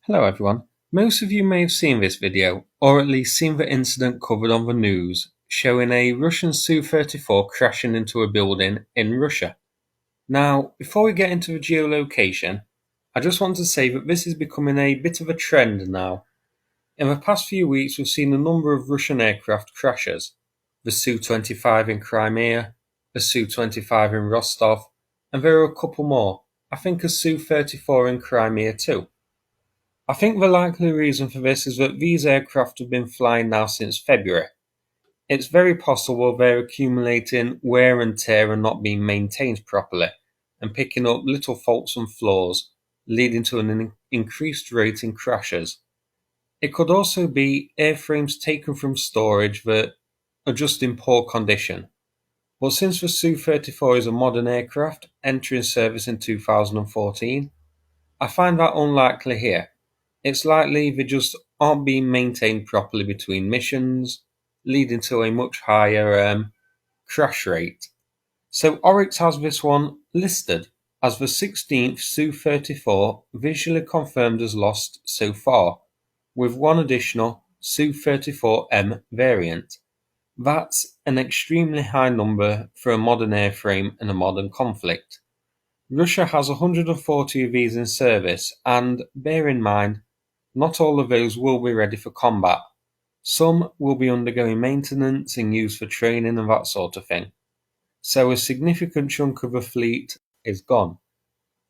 Hello everyone. Most of you may have seen this video, or at least seen the incident covered on the news, showing a Russian Su-34 crashing into a building in Russia. Now, before we get into the geolocation, I just want to say that this is becoming a bit of a trend now. In the past few weeks we've seen a number of Russian aircraft crashes. The Su-25 in Crimea, the Su-25 in Rostov, and there are a couple more. I think a Su-34 in Crimea too. I think the likely reason for this is that these aircraft have been flying now since February. It's very possible they're accumulating wear and tear and not being maintained properly, and picking up little faults and flaws, leading to an increased rate in crashes. It could also be airframes taken from storage that are just in poor condition. But since the Su-34 is a modern aircraft entering service in 2014, I find that unlikely here. It's likely they just aren't being maintained properly between missions, leading to a much higher crash rate. So Oryx has this one listed as the 16th Su-34 visually confirmed as lost so far, with one additional Su-34M variant. That's an extremely high number for a modern airframe in a modern conflict. Russia has 140 of these in service, and bear in mind, not all of those will be ready for combat. Some will be undergoing maintenance and used for training and that sort of thing. So a significant chunk of the fleet is gone.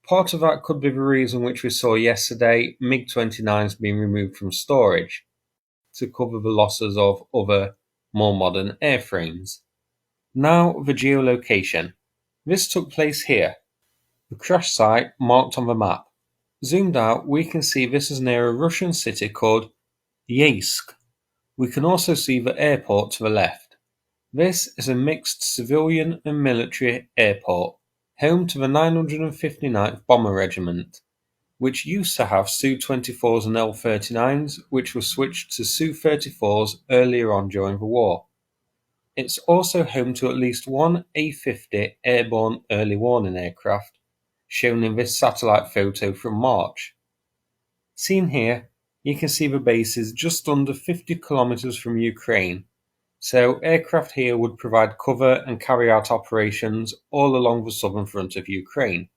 Part of that could be the reason which we saw yesterday, MiG-29s being removed from storage to cover the losses of other, more modern airframes. Now the geolocation. This took place here. The crash site marked on the map. Zoomed out, we can see this is near a Russian city called Yeysk. We can also see the airport to the left. This is a mixed civilian and military airport, home to the 959th Bomber Regiment, which used to have Su-24s and L-39s, which were switched to Su-34s earlier on during the war. It's also home to at least one A-50 airborne early warning aircraft, shown in this satellite photo from March. Seen here, you can see the base is just under 50 kilometers from Ukraine, so aircraft here would provide cover and carry out operations all along the southern front of Ukraine.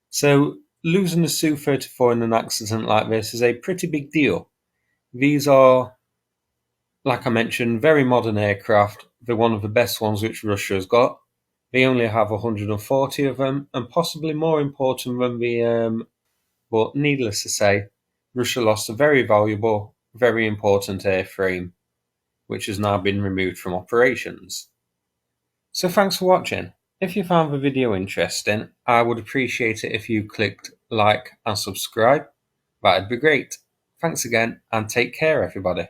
So losing a Su-34 in an accident like this is a pretty big deal. These are, like I mentioned, very modern aircraft. They're one of the best ones which Russia has got. They only have 140 of them, and possibly more important than but needless to say, Russia lost a very valuable, very important airframe, which has now been removed from operations. So thanks for watching. If you found the video interesting, I would appreciate it if you clicked like and subscribe. That'd be great. Thanks again, and take care everybody.